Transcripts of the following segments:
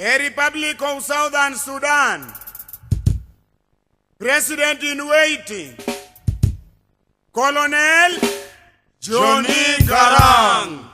A Republic of Southern Sudan, President in waiting, Colonel Johnny Garang.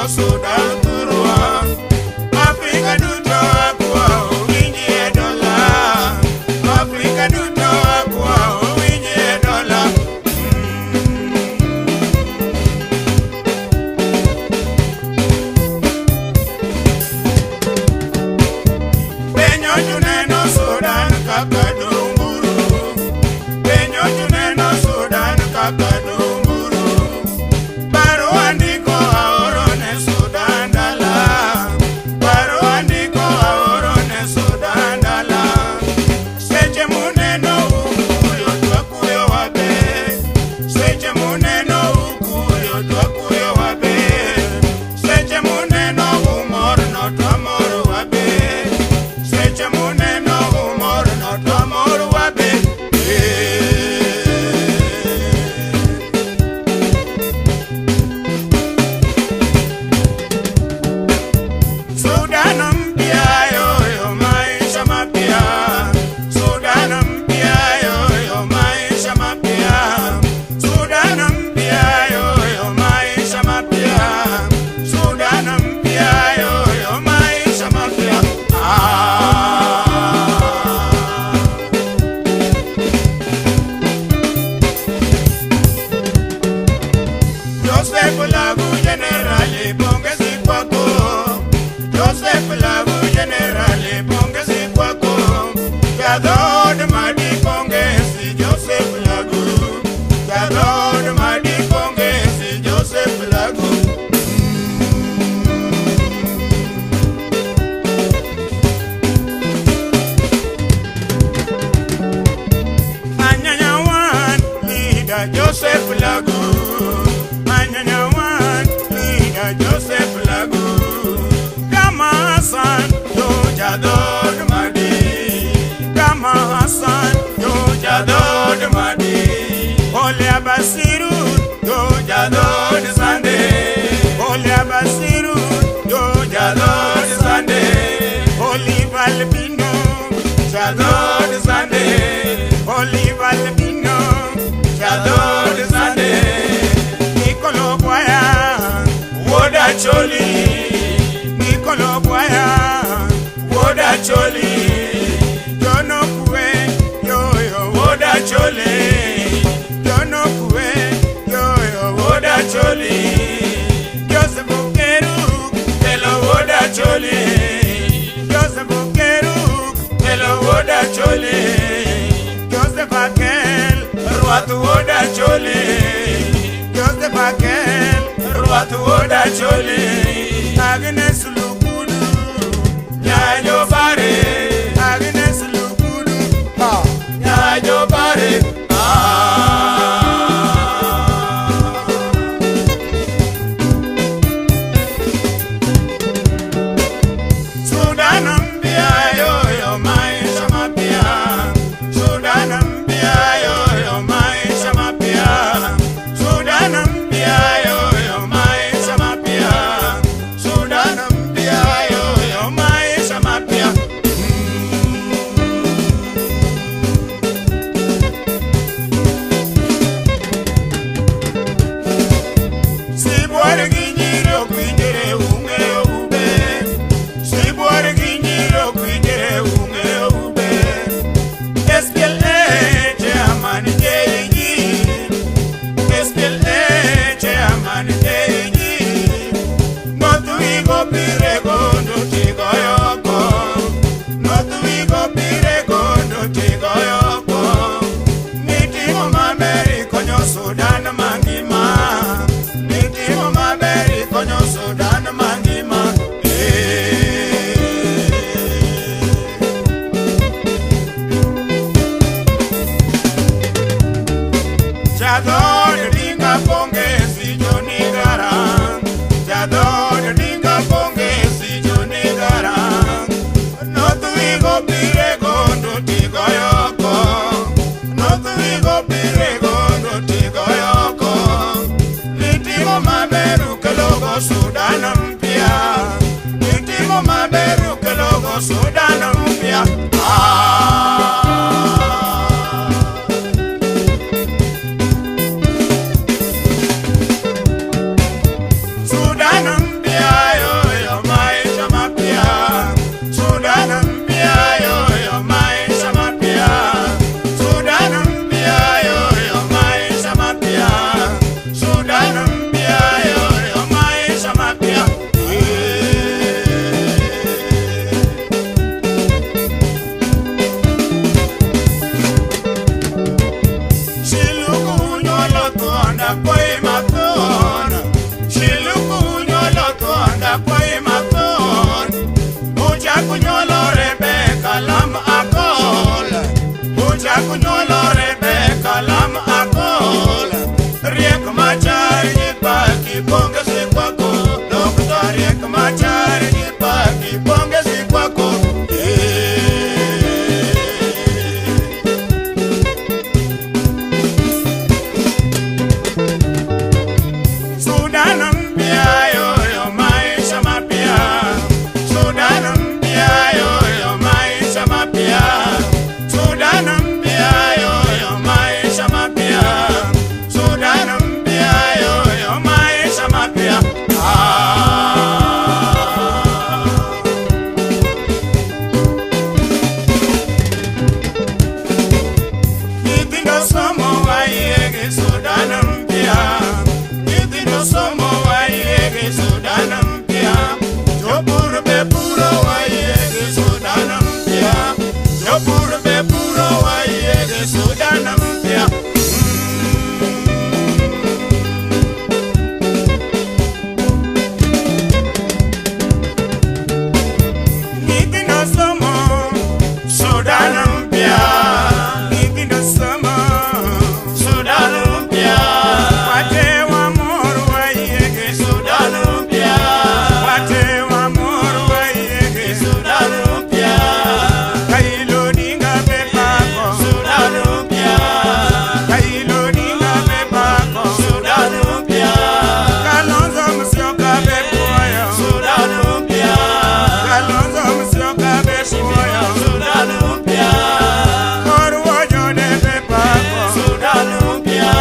Sudan turua Afrika duto akwa uwinje dola Afrika duto akwa uwinje dola Penyo juneno Sudan kaka dunguru Penyo juneno Sudan kaka dunguru Baru andiko Joseph Lagu, Manyanyawan, leader Joseph Lagu, Kama Hassan, Jojadod Madi, Kama Hassan, Jojadod Madi, Olia Basiru, Jojadod Zande, Olia Basiru, Jojadod Zande, Oliva Albino, Jadod Zande, Oliva Albino, Jadod Zande, Nicolo Boya, Woda Choli, Nicolo Boya, Woda Choli, Jono Kue, Yo Yo, Woda Choli, Jono Kue, Yo Yo, Woda Choli, Joseph Bukeru, Hello Woda Choli, Joseph Bukeru, Hello Woda Choli, Joseph Akel, Ruatu Woda Choli, Joseph Akel, Ruatu Woda Choli, Agnes Lukudu, Nyajo Bare, Agnes Lukudu, Nyajo Bare, Sudan Ambia, yo, yo, my Sudan mpya, nitimo maberu kelogo Sudan mpya. Sudan mpya yo maisha mapya, Sudan mpya yo maisha mapya, Sudan mpya yo maisha mapya, Sudan mpya yo maisha mapya. Shiluku nyolo tuanda koi maton, Shiluku nyolo tuanda koi maton, Ucha kunyolo Rebecca lam akol, Ucha kunyolo Rebecca lam akol, Riek Machar yipaki bonge sikwako, Dokta Riek Machar yipaki bonge sikwako. Sudan mpya yo maisha mapya, Sudan mpya yo maisha mapya, Sudan mpya yo maisha mapya, Sudan mpya yo maisha mapya. Nithindo somo waiege Sudan mpya, Nithindo somo waiege Sudan mpya, Jopur be puro waiege Sudan mpya, Jopur be puro waiege Sudan mpya. Nithindo somo Sudan mpya, Nithindo somo Sudan mpya, Wate wa moru waiege Sudan mpya, Wate wa moru waiege Sudan mpya, Raila Odinga bebako Sudan mpya, Raila Odinga bebako Sudan mpya, Kalonzo Musyoka bepuoyo Sudan mpya, Kalonzo Musyoka bepuoyo Sudan mpya, Moruo jode bebako Sudan mpya,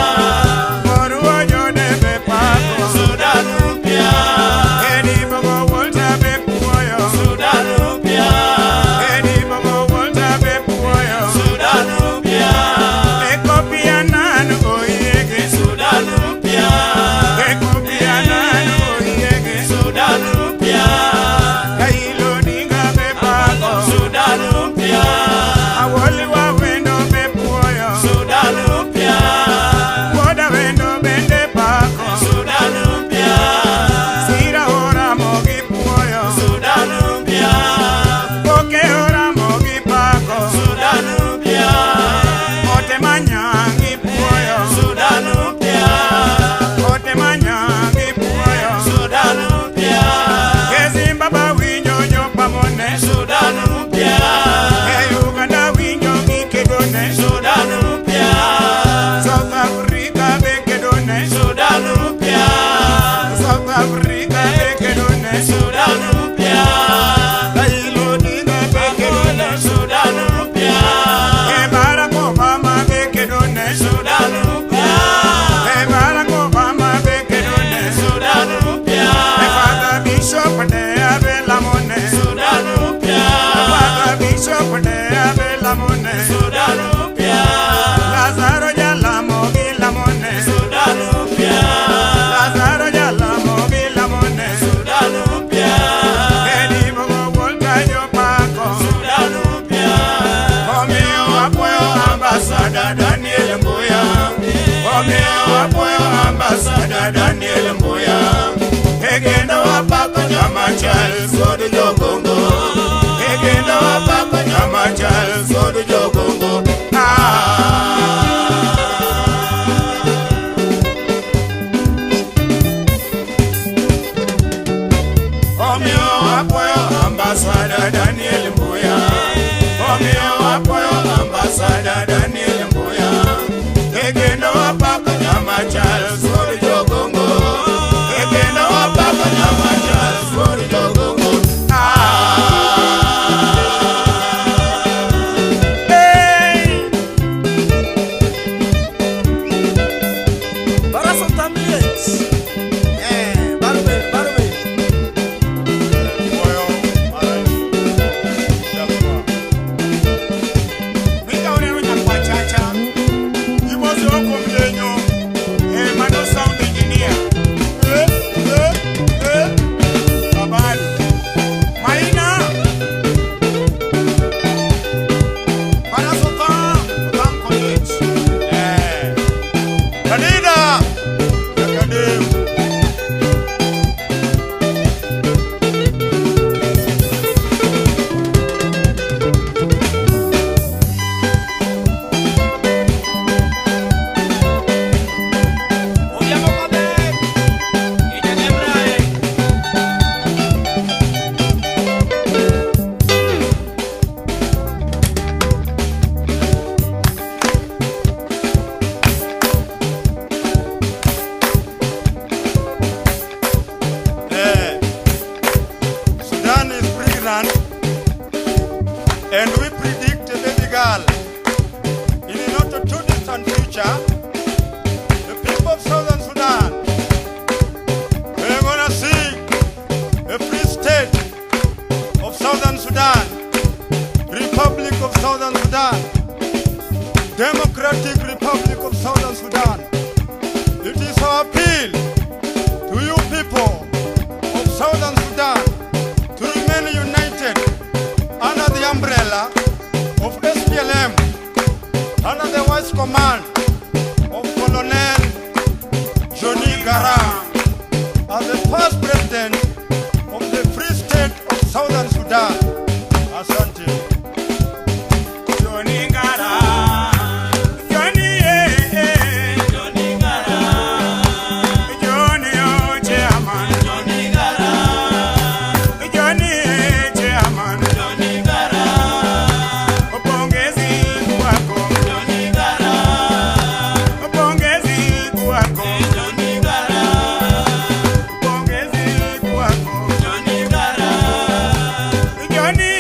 Moruo jode bebako Sudan mpya, Edi Bogo Walter bepuoyo Sudan mpya, Edi Bogo Walter bepuoyo Sudan mpya, Kofi Annan oyiege Sudan mpya, Kofi Annan oyiege Sudan mpya, Raila Odinga bebako Sudan mpya, Awoli wawendo bepuoyo Sudan mpya, Woda wendo bende bako Sudan mpya, Sira ora mogi puoyo Sudan mpya, Koke ora mogi bako Sudan mpya, Ote manyangi puoyo Sudan mpya, Ote manyangi puoyo Sudan mpya, Kezimba winjo jopamone Sudan mpya, Uganda winjo gikedone Sudan mpya, South Africa bekedone Sudan mpya, South Africa bekedone Sudan mpya, Raila Odinga bekedone Sudan mpya, Barack Obama bekedone Sudan mpya, Barack Obama bekedone Sudan mpya, Father Bishop de Abelamone Sudan mpya, Father Bishop de Abelamone Sudan mpya, Lazaro Jalamo Gilamone Sudan mpya, Lazaro Jalamo Gilamone Sudan mpya, Edi Bogo Walter Jopako Sudan mpya, Omeo apoyo ambassador Daniel Mbuya, Omeo apoyo ambassador Daniel Mbuya, Egenda wapako nyama chal sodu jogongo, Egenda wapako nyama chal sodu jogongo. Omeo apoyo ambassador Daniel Mbuya, Omeo apoyo ambassador Daniel Mbuya, Egenda wapako nyama chal sodu jogongo, Egenda wapako Senegal, in a not too distant future, the people of Southern Sudan, we're gonna see a free state of Southern Sudan, Republic of Southern Sudan, Democratic Republic of Southern Sudan. It is our appeal to you people of Southern Sudan to remain united under the umbrella of SPLM, under the wise command of Colonel Johnny Garang as the first president of the Free State of Southern Sudan. Asante. Johnny Garang, Johnny, Johnny Garang, Johnny Chairman, Johnny Garang, Johnny Chairman, Johnny Garang, pongezi kwako, Johnny Garang, pongezi kwako, Johnny Garang, pongezi kwako, Johnny Garang, Johnny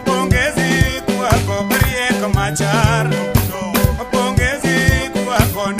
Pongezi kwako Riek Machar, pongezi kwako